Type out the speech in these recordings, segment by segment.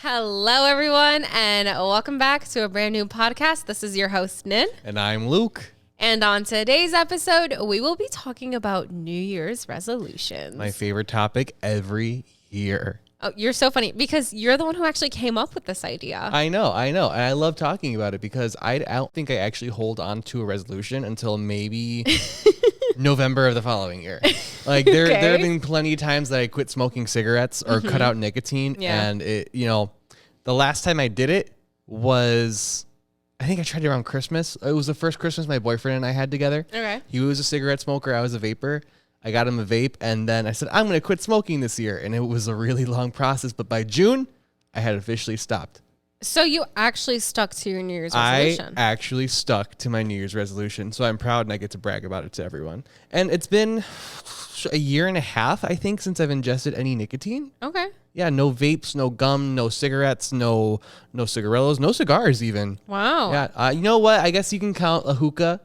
Hello, everyone, and welcome back to a brand new podcast. This is your host, Nin. And I'm Luke. And on today's episode, we will be talking about New Year's resolutions. My favorite topic every year. Oh, you're so funny because you're the one who actually came up with this idea. I know. And I love talking about it because I don't think I actually hold on to a resolution until maybe November of the following year. Like there have been plenty of times that I quit smoking cigarettes or cut out nicotine. Yeah. And the last time I did it was, I think I tried it around Christmas. It was the first Christmas my boyfriend and I had together. Okay. He was a cigarette smoker. I was a vapor. I got him a vape, and then I said, I'm going to quit smoking this year. And it was a really long process. But by June, I had officially stopped. So you actually stuck to your New Year's resolution. I actually stuck to my New Year's resolution. So I'm proud, and I get to brag about it to everyone. And it's been a year and a half, I think, since I've ingested any nicotine. Okay. Yeah, no vapes, no gum, no cigarettes, no cigarillos, no cigars even. Wow. Yeah. You know what? I guess you can count a hookah.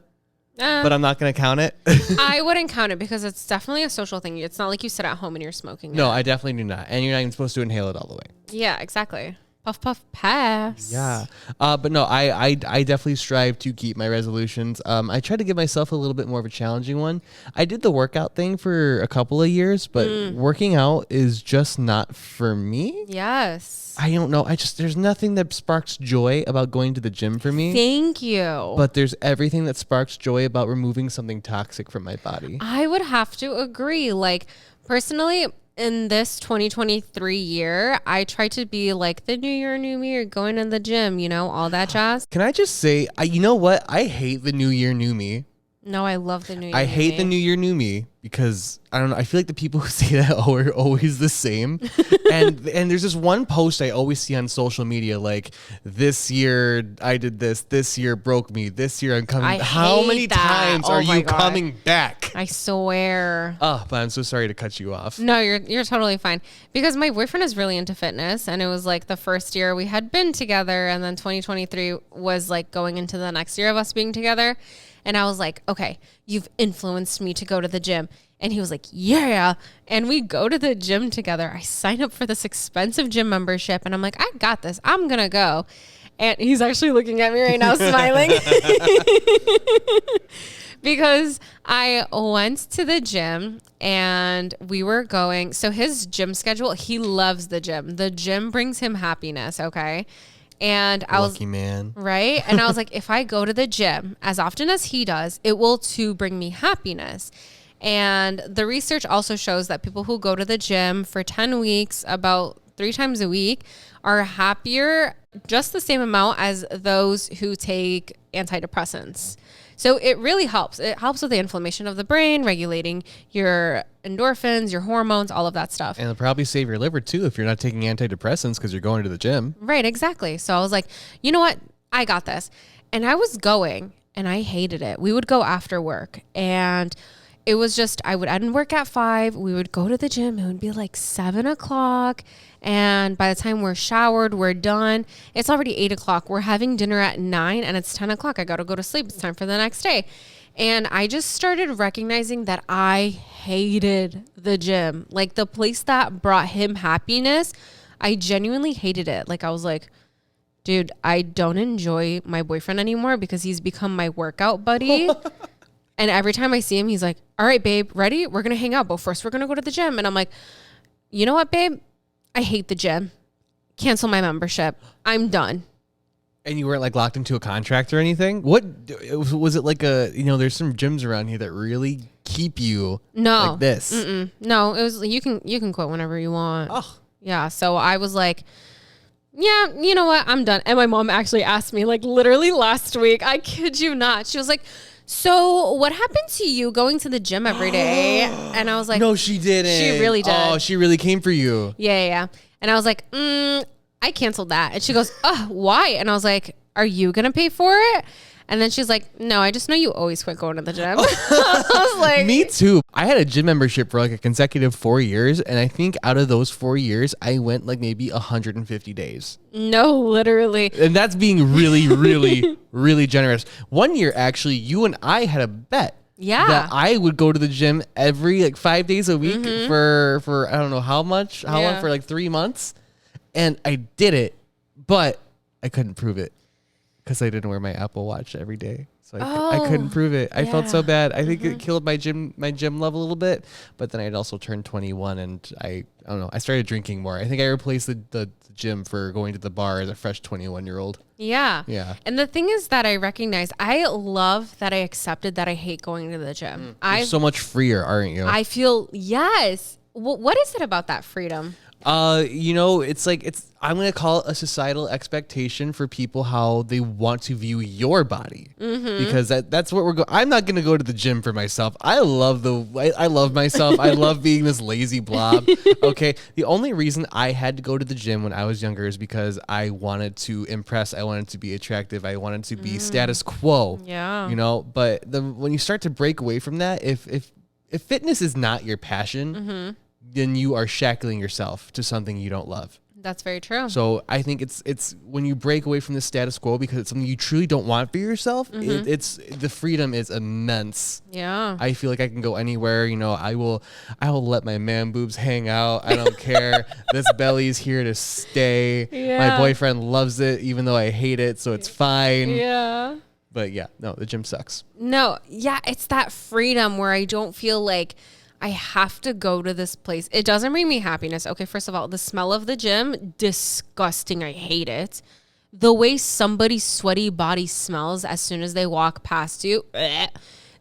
But I'm not going to count it. I wouldn't count it because it's definitely a social thing. It's not like you sit at home and you're smoking No, it. I definitely do not. And you're not even supposed to inhale it all the way. Yeah, exactly. Puff, puff, pass. Yeah. But no, I definitely strive to keep my resolutions. I try to give myself a little bit more of a challenging one. I did the workout thing for a couple of years, but working out is just not for me. Yes. I don't know. There's nothing that sparks joy about going to the gym for me. Thank you. But there's everything that sparks joy about removing something toxic from my body. I would have to agree. Like, personally, in this 2023 year, I try to be like the new year, new me, going to the gym, all that jazz. Can I just say, you know what? I hate the new year, new me. No, I love the new year. I hate the new year, new me because I don't know. I feel like the people who say that are always the same. and there's this one post I always see on social media, like, this year I did this year broke me, this year I'm coming. How many times are you coming back? I swear. Oh, but I'm so sorry to cut you off. No, you're totally fine. Because my boyfriend is really into fitness, and it was like the first year we had been together, and then 2023 was like going into the next year of us being together. And I was like, okay, you've influenced me to go to the gym. And he was like, yeah. And we go to the gym together. I signed up for this expensive gym membership. And I'm like, I got this. I'm going to go. And he's actually looking at me right now smiling. Because I went to the gym and we were going. So his gym schedule, he loves the gym. The gym brings him happiness, okay? And I was lucky man, right? And I was like, if I go to the gym as often as he does, it will too bring me happiness. And the research also shows that people who go to the gym for 10 weeks, about 3 times a week, are happier just the same amount as those who take antidepressants. So it really helps. It helps with the inflammation of the brain, regulating your endorphins, your hormones, all of that stuff. and it'll probably save your liver too if you're not taking antidepressants because you're going to the gym. Right, exactly. So I was like, you know what? I got this. And I was going and I hated it. We would go after work and it was just, I would end work at 5. We would go to the gym. It would be like 7 o'clock. And by the time we're showered, we're done. It's already 8 o'clock. We're having dinner at 9 and it's 10 o'clock. I got to go to sleep. It's time for the next day. And I just started recognizing that I hated the gym. Like the place that brought him happiness, I genuinely hated it. Like I was like, dude, I don't enjoy my boyfriend anymore because he's become my workout buddy. And every time I see him, he's like, all right, babe, ready? We're going to hang out. But first we're going to go to the gym. And I'm like, you know what, babe? I hate the gym. Cancel my membership. I'm done. And you weren't like locked into a contract or anything? What was it like there's some gyms around here that really keep you like this. No, it was you can quit whenever you want. Oh. Yeah, so I was like, yeah, you know what? I'm done. And my mom actually asked me like literally last week. I kid you not. She was like, so what happened to you going to the gym every day? And I was like, no, she didn't. She really did. Oh, she really came for you. Yeah. And I was like, I canceled that. And she goes, oh, why? And I was like, are you going to pay for it? And then she's like, no, I just know you always quit going to the gym. I was like, me too. I had a gym membership for like a consecutive 4 years. And I think out of those 4 years, I went like maybe 150 days. No, literally. And that's being really, really, really generous. 1 year, actually, you and I had a bet. Yeah. That I would go to the gym every like 5 days a week for I don't know how long, for like 3 months. And I did it, but I couldn't prove it because I didn't wear my Apple Watch every day. So I couldn't prove it. I felt so bad. I think it killed my gym level a little bit. But then I'd also turned 21 and I don't know. I started drinking more. I think I replaced the gym for going to the bar as a fresh 21-year-old. Yeah. Yeah. And the thing is that I recognize, I love that I accepted that I hate going to the gym. You're so much freer, aren't you? I feel, yes. What is it about that freedom? I'm going to call it a societal expectation for people how they want to view your body, because that's what we're going. I'm not going to go to the gym for myself. I love myself. I love being this lazy blob. Okay. The only reason I had to go to the gym when I was younger is because I wanted to impress. I wanted to be attractive. I wanted to be status quo. Yeah. But when you start to break away from that, if fitness is not your passion, then you are shackling yourself to something you don't love. That's very true. So I think it's when you break away from the status quo because it's something you truly don't want for yourself, it's the freedom is immense. Yeah. I feel like I can go anywhere. I will let my man boobs hang out. I don't care. This belly's here to stay. Yeah. My boyfriend loves it, even though I hate it, so it's fine. Yeah. But yeah, no, the gym sucks. No, yeah, it's that freedom where I don't feel like I have to go to this place. It doesn't bring me happiness. Okay, first of all, the smell of the gym, disgusting. I hate it. The way somebody's sweaty body smells as soon as they walk past you.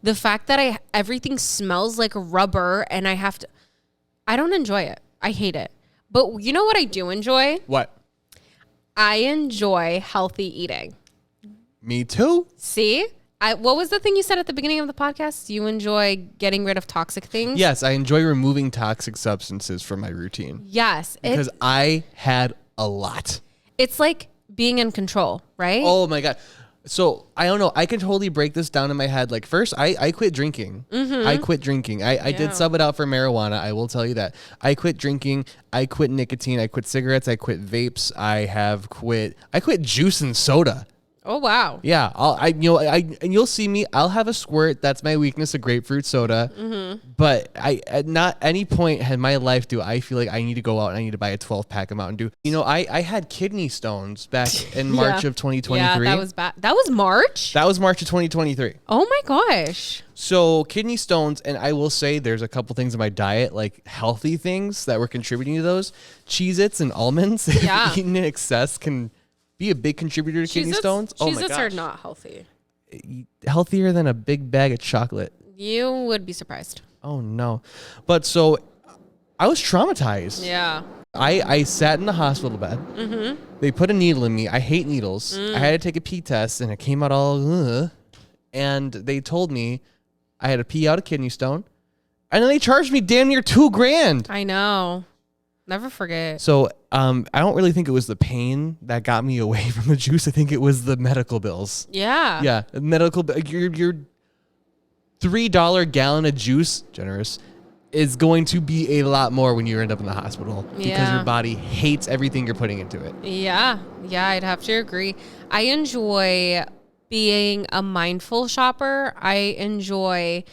The fact that everything smells like rubber and I don't enjoy it. I hate it. But you know what I do enjoy? What? I enjoy healthy eating. Me too. See? What was the thing you said at the beginning of the podcast? You enjoy getting rid of toxic things? Yes, I enjoy removing toxic substances from my routine. Yes. Because I had a lot. It's like being in control, right? Oh my God. So I don't know. I can totally break this down in my head. Like first, I quit drinking. I quit drinking. I did sub it out for marijuana. I will tell you that. I quit drinking. I quit nicotine. I quit cigarettes. I quit vapes. I quit juice and soda. Oh, wow. Yeah, and you'll see me. I'll have a squirt. That's my weakness, a grapefruit soda. But at not any point in my life do I feel like I need to go out and I need to buy a 12-pack of Mountain Dew. I had kidney stones back in March of 2023. Yeah, that was bad. That was March? That was March of 2023. Oh my gosh. So kidney stones, and I will say there's a couple things in my diet, like healthy things that were contributing to those. Cheez-Its and almonds, if eaten in excess, can be a big contributor to kidney stones. Oh my gosh. Cheez-Its are not healthy. Healthier than a big bag of chocolate. You would be surprised. Oh no. But so I was traumatized. Yeah. I sat in the hospital bed. They put a needle in me. I hate needles. I had to take a pee test and it came out all and they told me I had to pee out a kidney stone. And then they charged me damn near $2,000. I know. Never forget. So I don't really think it was the pain that got me away from the juice. I think it was the medical bills. Yeah. Yeah. Your $3 gallon of juice, generous, is going to be a lot more when you end up in the hospital because your body hates everything you're putting into it. Yeah. Yeah, I'd have to agree. I enjoy being a mindful shopper. I enjoy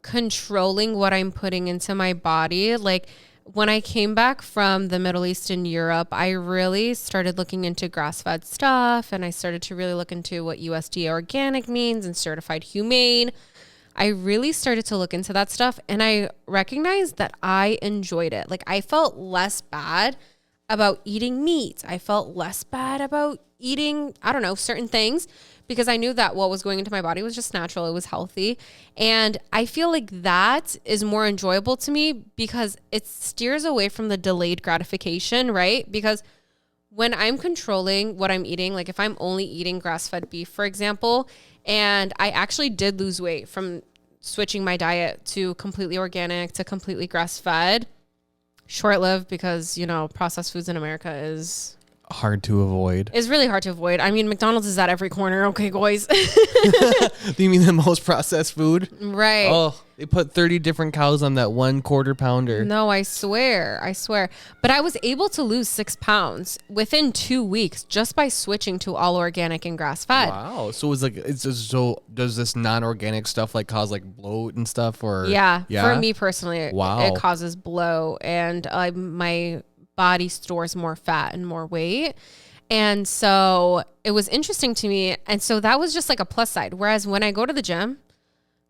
controlling what I'm putting into my body. Like, when I came back from the Middle East and Europe, I really started looking into grass-fed stuff, and I started to really look into what USDA organic means and certified humane. I really started to look into that stuff, and I recognized that I enjoyed it. Like, I felt less bad about eating meat. I felt less bad about eating, I don't know, certain things, because I knew that what was going into my body was just natural. It was healthy. And I feel like that is more enjoyable to me because it steers away from the delayed gratification, right? Because when I'm controlling what I'm eating, like if I'm only eating grass-fed beef, for example, and I actually did lose weight from switching my diet to completely organic, to completely grass-fed, short-lived because, processed foods in America is hard to avoid. It's really hard to avoid. I mean, McDonald's is at every corner. Okay, guys. Do you mean the most processed food? Right. Oh, they put 30 different cows on that one quarter pounder. No, I swear. But I was able to lose 6 pounds within 2 weeks just by switching to all organic and grass fed. Wow. So does this non-organic stuff like cause like bloat and stuff or? Yeah. For me personally, wow. it causes bloat and my body stores more fat and more weight. And so it was interesting to me. And so that was just like a plus side. Whereas when I go to the gym,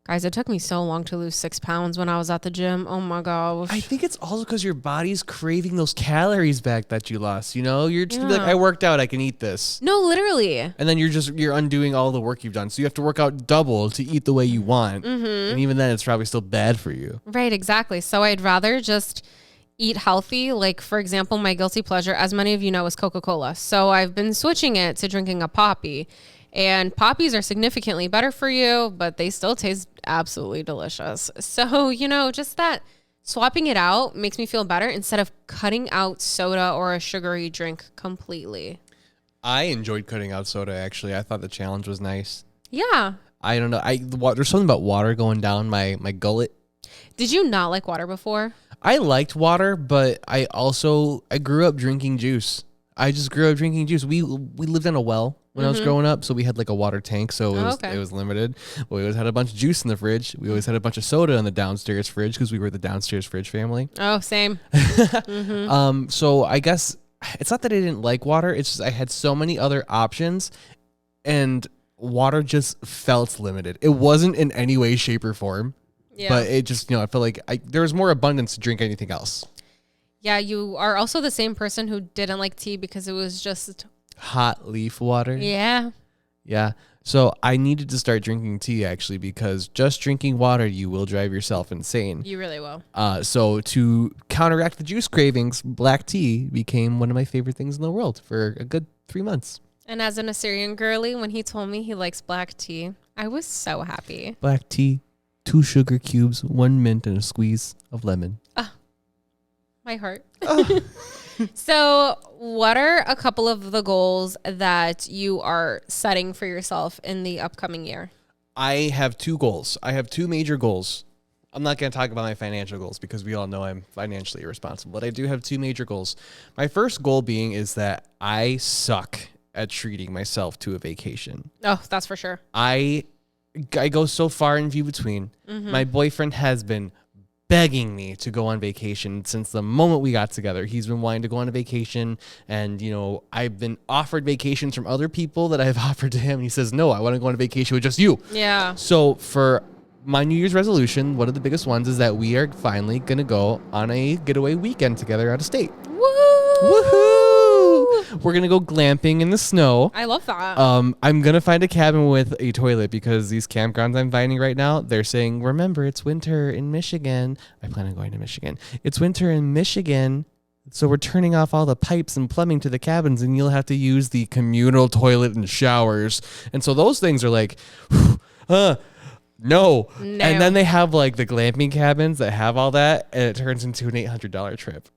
guys, it took me so long to lose 6 pounds when I was at the gym. Oh my gosh. I think it's also because your body's craving those calories back that you lost. You're just gonna be like, I worked out, I can eat this. No, literally. And then you're undoing all the work you've done. So you have to work out double to eat the way you want. And even then, it's probably still bad for you. Right, exactly. So I'd rather just eat healthy. Like, for example, my guilty pleasure, as many of you know, is Coca-Cola. So I've been switching it to drinking a Poppi. And Poppies are significantly better for you, but they still taste absolutely delicious. So, just that swapping it out makes me feel better instead of cutting out soda or a sugary drink completely. I enjoyed cutting out soda, actually. I thought the challenge was nice. Yeah. I don't know. There's something about water going down my gullet. Did you not like water before? I liked water, but I grew up drinking juice. I just grew up drinking juice. We lived in a well when I was growing up, so we had like a water tank, so it was limited. We always had a bunch of juice in the fridge. We always had a bunch of soda in the downstairs fridge because we were the downstairs fridge family. Oh, same. So I guess it's not that I didn't like water. It's just I had so many other options, and water just felt limited. It wasn't in any way, shape, or form. Yeah. But it just, I felt like there was more abundance to drink anything else. Yeah, you are also the same person who didn't like tea because it was just hot leaf water. Yeah. Yeah. So I needed to start drinking tea, actually, because just drinking water, you will drive yourself insane. You really will. So to counteract the juice cravings, black tea became one of my favorite things in the world for a good 3 months. And as an Assyrian girly, when he told me he likes black tea, I was so happy. Black tea, 2 sugar cubes, 1 mint, and a squeeze of lemon. My heart. So what are a couple of the goals that you are setting for yourself in the upcoming year? I have 2 goals. I have 2 major goals. I'm not going to talk about my financial goals because we all know I'm financially irresponsible, but I do have 2 major goals. My first goal being is that I suck at treating myself to a vacation. Oh, that's for sure. I go so far and few between. My boyfriend has been begging me to go on vacation since the moment we got together. He's been wanting to go on a vacation, and I've been offered vacations from other people that I've offered to him, and he says, no, I want to go on a vacation with just you. Yeah. So for my New Year's resolution, one of the biggest ones is that we are finally going to go on a getaway weekend together out of state. Woohoo! We're going to go glamping in the snow. I love that. I'm going to find a cabin with a toilet because these campgrounds I'm finding right now, they're saying, remember, it's winter in Michigan. I plan on going to Michigan. It's winter in Michigan, so we're turning off all the pipes and plumbing to the cabins, and you'll have to use the communal toilet and showers. And so those things are like, no. And then they have like the glamping cabins that have all that, and it turns into an $800 trip.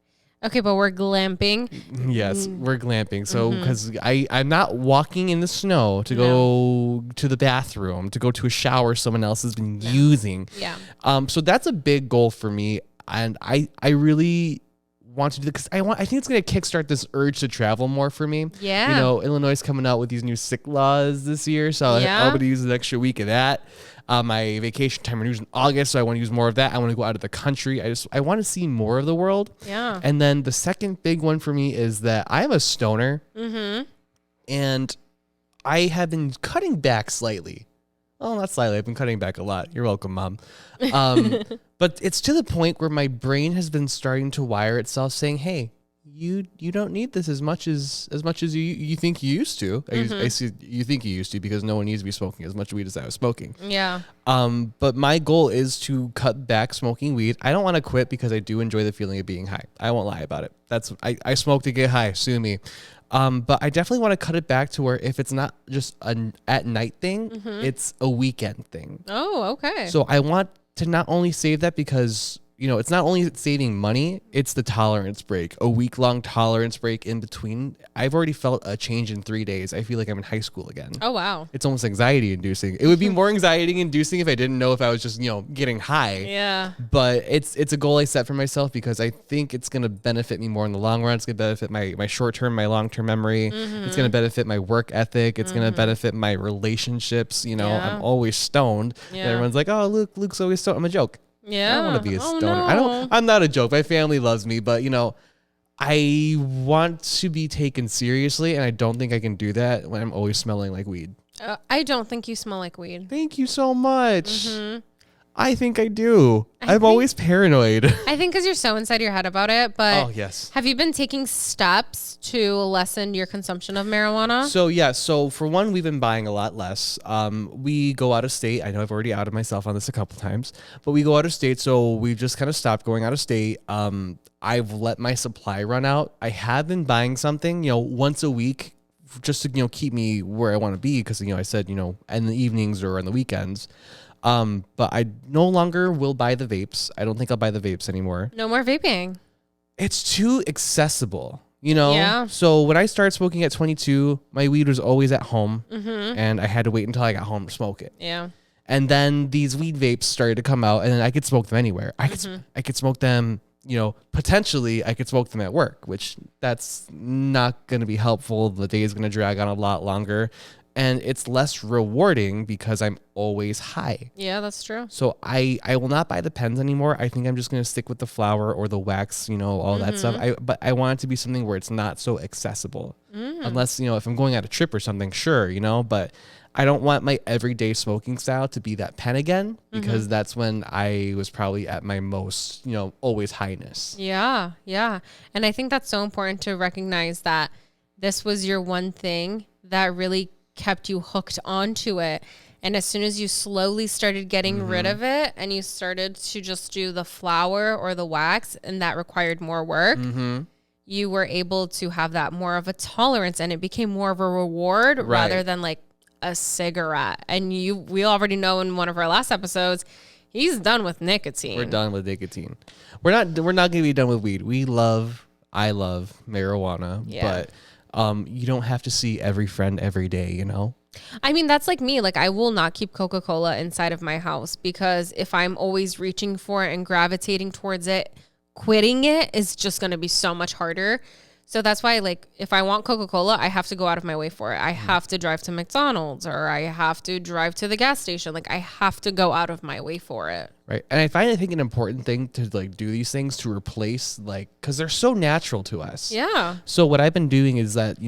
Okay, but we're glamping. Yes, we're glamping. So, because I'm not walking in the snow to go to the bathroom, to go to a shower someone else has been using. Yeah. So that's a big goal for me, and I really want to do that because I think it's going to kickstart this urge to travel more for me. Yeah. Illinois is coming out with these new sick laws this year, so I'm going to use an extra week of that. My vacation time renews in August, so I want to use more of that. I want to go out of the country. I want to see more of the world. Yeah. And then the second big one for me is that I am a stoner, and I have been cutting back slightly. Well, not slightly. I've been cutting back a lot. You're welcome, Mom. But it's to the point where my brain has been starting to wire itself, saying, "Hey, you don't need this as much as you think you used to. I see you think you used to because no one needs to be smoking as much weed as I was smoking." Yeah. But my goal is to cut back smoking weed. I don't want to quit because I do enjoy the feeling of being high. I won't lie about it. I smoke to get high. Sue me. But I definitely want to cut it back to where if it's not just an at night thing, it's a weekend thing. Oh, okay. So I want to not only save that because, it's not only saving money, it's the tolerance break, a week-long tolerance break in between. I've already felt a change in 3 days. I feel like I'm in high school again. Oh, wow. It's almost anxiety-inducing. It would be more anxiety-inducing if I didn't know if I was just, getting high. Yeah. But it's a goal I set for myself because I think it's going to benefit me more in the long run. It's going to benefit my short-term, my long-term memory. It's going to benefit my work ethic. It's going to benefit my relationships. I'm always stoned. Yeah. And everyone's like, oh, Luke's always stoned. I'm a joke. Yeah. I don't want to be a stoner. No. I'm not a joke. My family loves me, but I want to be taken seriously, and I don't think I can do that when I'm always smelling like weed. I don't think you smell like weed. Thank you so much. Mm-hmm. I think I do. I'm always paranoid. I think because you're so inside your head about it. But Oh, yes. have you been taking steps to lessen your consumption of marijuana? So for one, we've been buying a lot less. We go out of state. I know I've already outed myself on this a couple times, but we go out of state, so we've just kind of stopped going out of state. I've let my supply run out. I have been buying something, once a week, just to keep me where I want to be, because I said in the evenings or on the weekends. But I no longer will buy the vapes. I don't think I'll buy the vapes anymore. No more vaping. It's too accessible, Yeah. So when I started smoking at 22, my weed was always at home, and I had to wait until I got home to smoke it. Yeah. And then these weed vapes started to come out, and then I could smoke them anywhere. I could smoke them. Potentially I could smoke them at work, which that's not going to be helpful. The day is going to drag on a lot longer, and it's less rewarding because I'm always high. Yeah, that's true. So I will not buy the pens anymore. I think I'm just going to stick with the flower or the wax, all that stuff. But I want it to be something where it's not so accessible. Unless, if I'm going on a trip or something, sure, but I don't want my everyday smoking style to be that pen again, because that's when I was probably at my most, always highness. Yeah. Yeah. And I think that's so important to recognize that this was your one thing that really kept you hooked onto it. And as soon as you slowly started getting rid of it and you started to just do the flower or the wax, and that required more work, you were able to have that more of a tolerance, and it became more of a reward rather than like a cigarette. And we already know in one of our last episodes, he's done with nicotine. We're done with nicotine. We're not going to be done with weed. I love marijuana, but you don't have to see every friend every day, I mean, that's like me. Like, I will not keep Coca-Cola inside of my house, because if I'm always reaching for it and gravitating towards it, quitting it is just going to be so much harder. So that's why, like, if I want Coca-Cola, I have to go out of my way for it. I have to drive to McDonald's, or I have to drive to the gas station. Like, I have to go out of my way for it. Right. And I think an important thing to do these things to replace, because they're so natural to us. Yeah. So what I've been doing is that,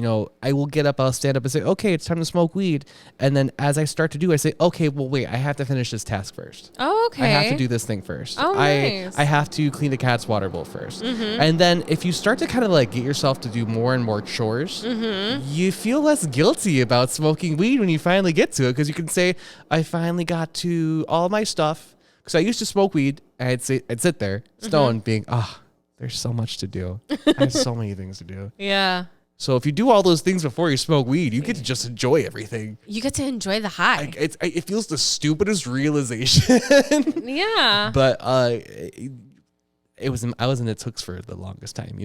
I will I'll stand up and say, okay, it's time to smoke weed. And then as I start to do, I say, okay, well, wait, I have to finish this task first. Oh, okay. I have to do this thing first. Oh, nice. I have to clean the cat's water bowl first. And then if you start to kind of get yourself to do more and more chores, you feel less guilty about smoking weed when you finally get to it, because you can say, I finally got to all my stuff. Because I used to smoke weed, and I'd sit there, stoned, being, there's so much to do. I have so many things to do. Yeah. So if you do all those things before you smoke weed, you get to just enjoy everything. You get to enjoy the high. It feels the stupidest realization. Yeah. But I was in its hooks for the longest time.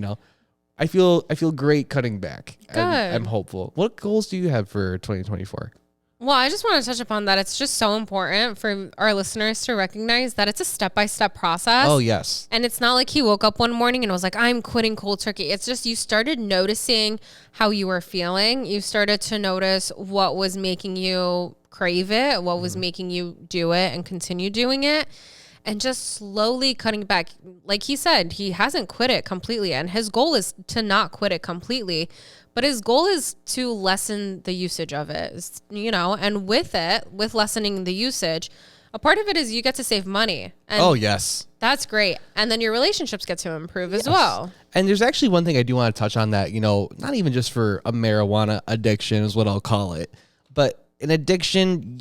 I feel great cutting back. Good. I'm hopeful. What goals do you have for 2024? Well, I just want to touch upon that. It's just so important for our listeners to recognize that it's a step-by-step process. Oh, yes. And it's not like he woke up one morning and was like, I'm quitting cold turkey. It's just you started noticing how you were feeling. You started to notice what was making you crave it, what was making you do it and continue doing it. And just slowly cutting back. Like he said, he hasn't quit it completely. And his goal is to not quit it completely. But his goal is to lessen the usage of it, and with lessening the usage, a part of it is you get to save money. And oh, yes. That's great. And then your relationships get to improve as well. And there's actually one thing I do want to touch on that, not even just for a marijuana addiction is what I'll call it, but an addiction,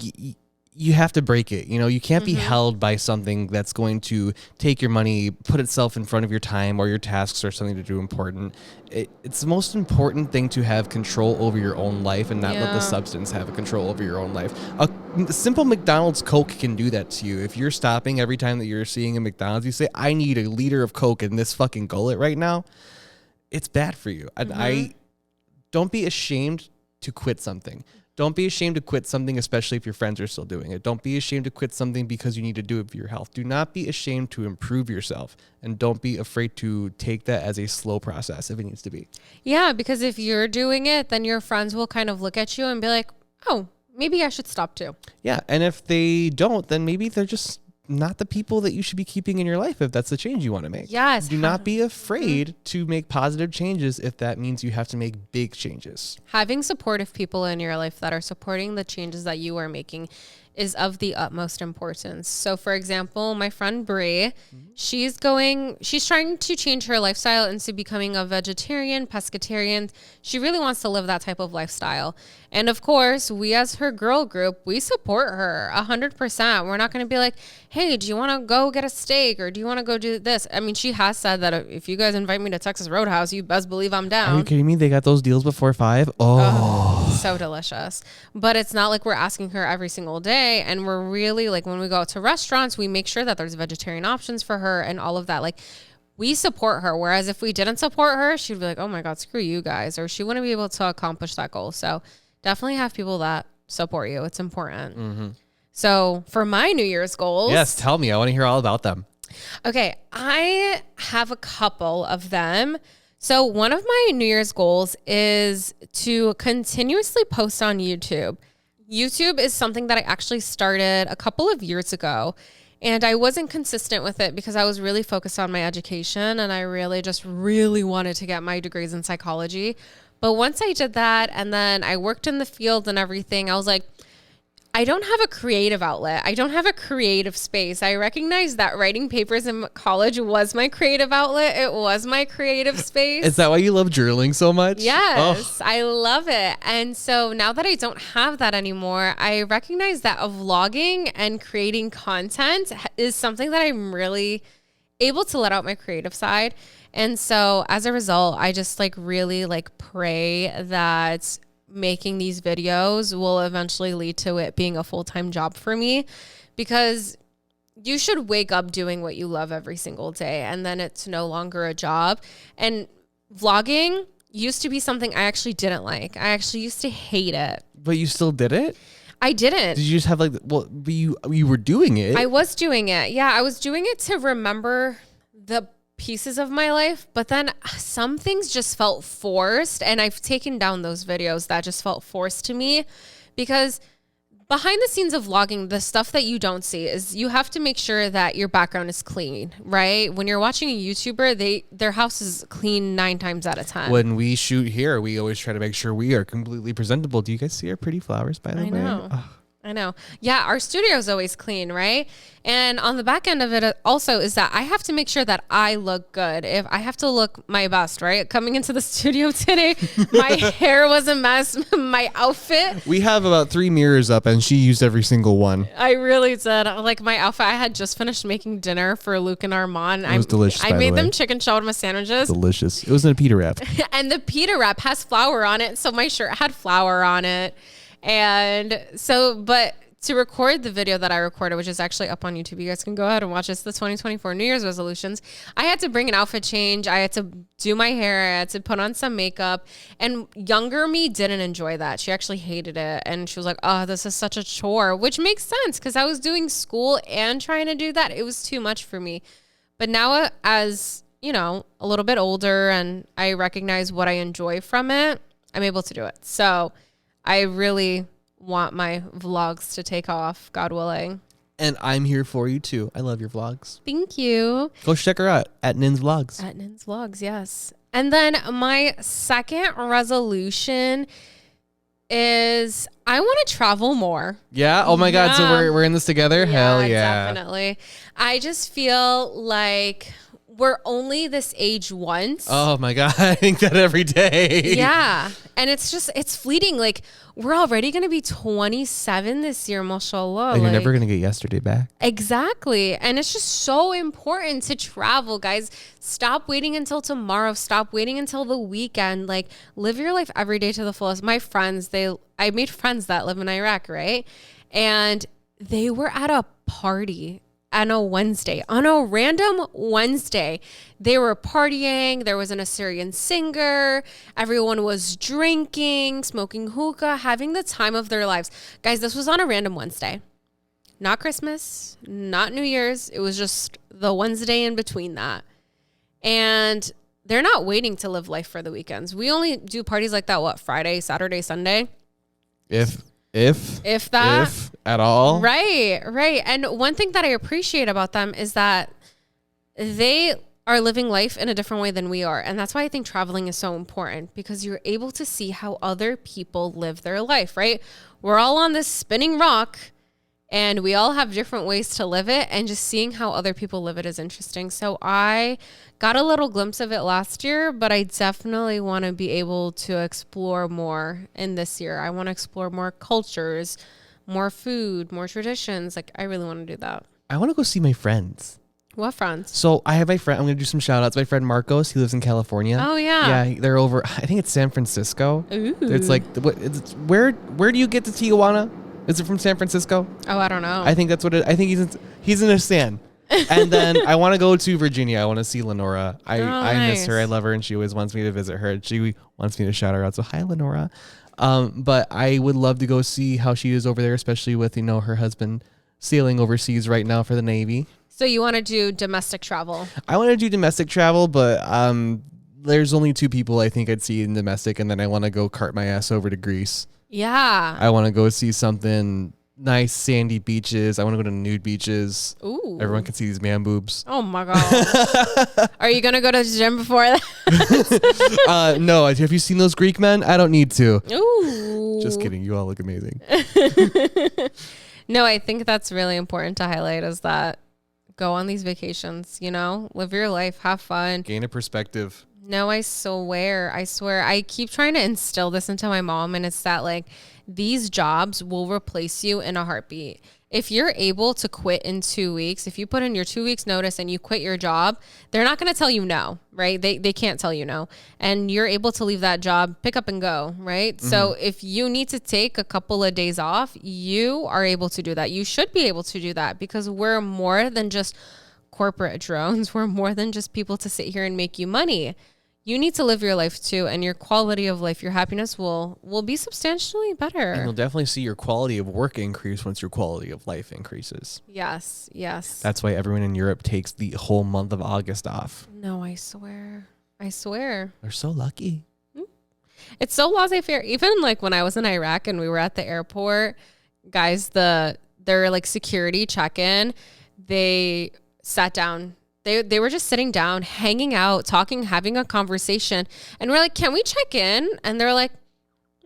you have to break it. You can't be held by something that's going to take your money, put itself in front of your time or your tasks or something to do important. It's the most important thing to have control over your own life and not let the substance have a control over your own life. A simple McDonald's Coke can do that to you. If you're stopping every time that you're seeing a McDonald's, you say, I need a liter of Coke in this fucking gullet right now. It's bad for you. I don't be ashamed to quit something. Don't be ashamed to quit something, especially if your friends are still doing it. Don't be ashamed to quit something because you need to do it for your health. Do not be ashamed to improve yourself, and don't be afraid to take that as a slow process if it needs to be. Yeah, because if you're doing it, then your friends will kind of look at you and be like, oh, maybe I should stop too. Yeah, and if they don't, then maybe they're just not the people that you should be keeping in your life if that's the change you want to make. Yes. Do not be afraid to make positive changes if that means you have to make big changes. Having supportive people in your life that are supporting the changes that you are making is of the utmost importance. So for example, my friend Brie, she's trying to change her lifestyle into becoming a vegetarian, pescatarian. She really wants to live that type of lifestyle. And of course, we as her girl group, we support her 100%. We're not going to be like, hey, do you want to go get a steak? Or do you want to go do this? I mean, she has said that if you guys invite me to Texas Roadhouse, you best believe I'm down. Are you kidding me? They got those deals before 5. Oh, so delicious. But it's not like we're asking her every single day. And we're really like, when we go out to restaurants, we make sure that there's vegetarian options for her and all of that. Like, we support her. Whereas if we didn't support her, she'd be like, oh my God, screw you guys. Or she wouldn't be able to accomplish that goal. So definitely have people that support you. It's important. Mm-hmm. So for my New Year's goals. Yes, tell me. I want to hear all about them. Okay, I have a couple of them. So one of my New Year's goals is to continuously post on YouTube. YouTube is something that I actually started a couple of years ago, and I wasn't consistent with it because I was really focused on my education and I really wanted to get my degrees in psychology. But once I did that and then I worked in the field and everything, I was like, I don't have a creative outlet. I don't have a creative space. I recognized that writing papers in college was my creative outlet. It was my creative space. Is that why you love journaling so much? Yes, I love it. And so now that I don't have that anymore, I recognize that vlogging and creating content is something that I'm really able to let out my creative side. And so as a result, I just really pray that making these videos will eventually lead to it being a full-time job for me, because you should wake up doing what you love every single day, and then it's no longer a job. And vlogging used to be something I actually didn't like. I actually used to hate it. But you still did it? I didn't. Did you just have but you were doing it. I was doing it. Yeah, I was doing it to remember the pieces of my life, but then some things just felt forced, and I've taken down those videos that just felt forced to me, because behind the scenes of vlogging, the stuff that you don't see is you have to make sure that your background is clean, right? When you're watching a YouTuber, their house is clean 9 times out of 10. When we shoot here, we always try to make sure we are completely presentable. Do you guys see our pretty flowers, by the way? I know. Yeah, our studio is always clean, right? And on the back end of it also is that I have to make sure that I look good. If I have to look my best, right? Coming into the studio today, my hair was a mess. My outfit. We have about 3 mirrors up, and she used every single one. I really did. Like, my outfit, I had just finished making dinner for Luke and Armand. It was delicious, I made them chicken shawarma sandwiches. Delicious. It was in a pita wrap. And the pita wrap has flour on it, so my shirt had flour on it. And so, but to record the video that I recorded, which is actually up on YouTube, you guys can go ahead and watch. It's the 2024 New Year's resolutions. I had to bring an outfit change. I had to do my hair. I had to put on some makeup. And younger me didn't enjoy that. She actually hated it. And she was like, oh, this is such a chore, which makes sense because I was doing school and trying to do that. It was too much for me. But now, as you know, a little bit older and I recognize what I enjoy from it, I'm able to do it. So I really want my vlogs to take off, God willing. And I'm here for you too. I love your vlogs. Thank you. Go check her out at Nin's Vlogs. At Nin's Vlogs, yes. And then my second resolution is I want to travel more. Yeah? Oh my God. So we're in this together? Hell yeah. Definitely. I just feel like we're only this age once. Oh my God. I think that every day. Yeah. And it's fleeting. Like, we're already going to be 27 this year, mashallah. And you're never going to get yesterday back. Exactly. And it's just so important to travel, guys. Stop waiting until tomorrow. Stop waiting until the weekend. Like, live your life every day to the fullest. My friends, I made friends that live in Iraq, right? And they were at a party on a random Wednesday. They were partying. There was an Assyrian singer. Everyone was drinking, smoking hookah, having the time of their lives. Guys, this was on a random Wednesday. Not Christmas, not New Year's. It was just the Wednesday in between that. And they're not waiting to live life for the weekends. We only do parties like that, Friday, Saturday, Sunday? If at all. Right. And one thing that I appreciate about them is that they are living life in a different way than we are. And that's why I think traveling is so important, because you're able to see how other people live their life, right? We're all on this spinning rock and we all have different ways to live it, and just seeing how other people live it is interesting. So I got a little glimpse of it last year, but I definitely want to be able to explore more in this year. I want to explore more cultures, more food, more traditions. Like, I really want to do that. I want to go see my friends. What friends? So I have my friend, I'm going to do some shout outs. My friend Marcos, he lives in California. Oh, yeah. Yeah, they're over, I think it's San Francisco. Ooh. It's like, where do you get to Tijuana? Is it from San Francisco? Oh, I don't know. I think that's what I think he's in a San. And then I want to go to Virginia. I want to see Lenora. I miss her. I love her, and she always wants me to visit her. She wants me to shout her out. So hi, Lenora. But I would love to go see how she is over there, especially with, her husband sailing overseas right now for the Navy. So you want to do domestic travel? I want to do domestic travel, but there's only 2 people I think I'd see in domestic, and then I want to go cart my ass over to Greece. Yeah. I want to go see something nice, sandy beaches. I want to go to nude beaches. Ooh. Everyone can see these man boobs. Oh my God. Are you going to go to the gym before that? No. Have you seen those Greek men? I don't need to. Ooh. Just kidding. You all look amazing. No, I think that's really important to highlight, is that go on these vacations, live your life, have fun. Gain a perspective. No, I swear. I keep trying to instill this into my mom, and it's that, like, these jobs will replace you in a heartbeat. If you're able to quit in 2 weeks, if you put in your 2 weeks notice and you quit your job, they're not going to tell you no, right? They can't tell you no. And you're able to leave that job, pick up and go, right? Mm-hmm. So if you need to take a couple of days off, you are able to do that. You should be able to do that, because we're more than just corporate drones. We're more than just people to sit here and make you money. You need to live your life too, and your quality of life, your happiness will be substantially better. And you'll definitely see your quality of work increase once your quality of life increases. Yes. That's why everyone in Europe takes the whole month of August off. No, I swear. They're so lucky. It's so laissez-faire. Even like when I was in Iraq and we were at the airport, guys, their like security check-in, they sat down. They were just sitting down, hanging out, talking, having a conversation. And we're like, can we check in? And they're like,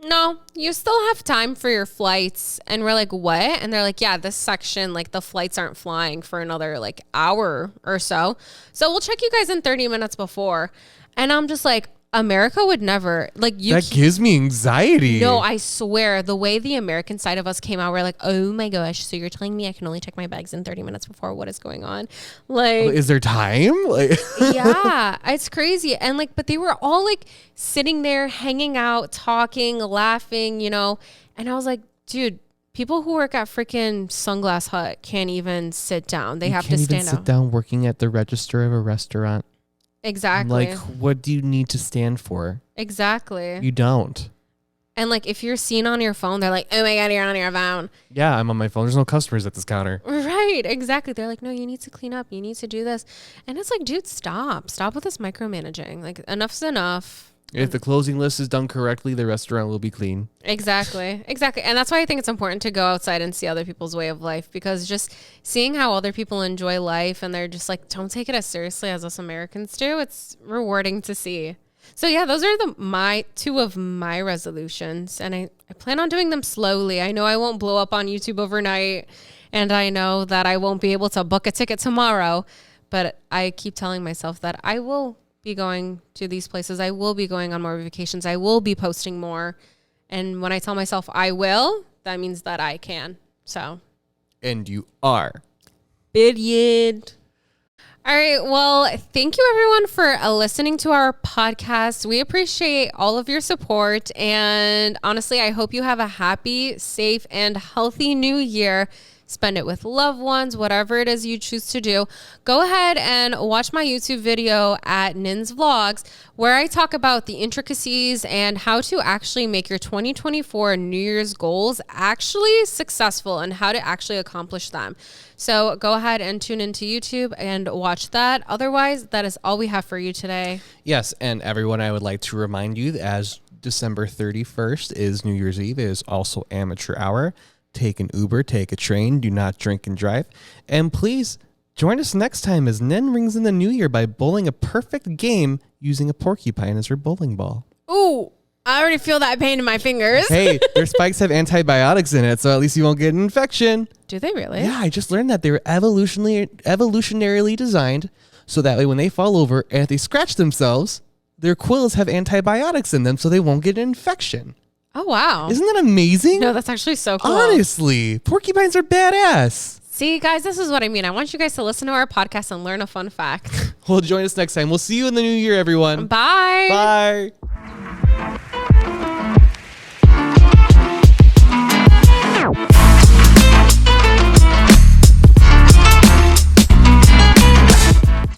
no, you still have time for your flights. And we're like, what? And they're like, yeah, this section, like the flights aren't flying for another like hour or so. So we'll check you guys in 30 minutes before. And I'm just like, America would never, like, you. That gives me anxiety. No, I swear, the way the American side of us came out, we're like, oh my gosh, so you're telling me I can only check my bags in 30 minutes before? What is going on? Like, is there time? Like, yeah, it's crazy. And like, but they were all like sitting there, hanging out, talking, laughing, and I was like, dude, people who work at freaking Sunglass Hut can't even sit down. They have to stand up. Sit down working at the register of a restaurant. Exactly. Like, what do you need to stand for? Exactly. You don't. And like, if you're seen on your phone, they're like, oh my God, you're on your phone. Yeah, I'm on my phone. There's no customers at this counter. Right. Exactly. They're like, no, you need to clean up. You need to do this. And it's like, dude, stop with this micromanaging. Like, enough's enough. If the closing list is done correctly, the restaurant will be clean. Exactly. And that's why I think it's important to go outside and see other people's way of life, because just seeing how other people enjoy life and they're just like, don't take it as seriously as us Americans do. It's rewarding to see. So yeah, those are my 2 of my resolutions, and I plan on doing them slowly. I know I won't blow up on YouTube overnight, and I know that I won't be able to book a ticket tomorrow, but I keep telling myself that I will be going to these places. I will be going on more vacations. I will be posting more. And when I tell myself I will, that means that I can. So. And you are. Period. All right. Well, thank you everyone for listening to our podcast. We appreciate all of your support. And honestly, I hope you have a happy, safe, and healthy new year. Spend it with loved ones, whatever it is you choose to do. Go ahead and watch my YouTube video at Nin's Vlogs, where I talk about the intricacies and how to actually make your 2024 New Year's goals actually successful and how to actually accomplish them. So go ahead and tune into YouTube and watch that. Otherwise, that is all we have for you today. Yes, and everyone, I would like to remind you that as December 31st is New Year's Eve, it is also amateur hour. take an Uber, take a train, do not drink and drive. And please join us next time as Nen rings in the new year by bowling a perfect game using a porcupine as her bowling ball. Ooh, I already feel that pain in my fingers. Hey, their spikes have antibiotics in it, so at least you won't get an infection. Do they really? Yeah, I just learned that they were evolutionarily designed so that way when they fall over and if they scratch themselves, their quills have antibiotics in them so they won't get an infection. Oh, wow. Isn't that amazing? No, that's actually so cool. Honestly, porcupines are badass. See, guys, this is what I mean. I want you guys to listen to our podcast and learn a fun fact. Well, join us next time. We'll see you in the new year, everyone. Bye. Bye.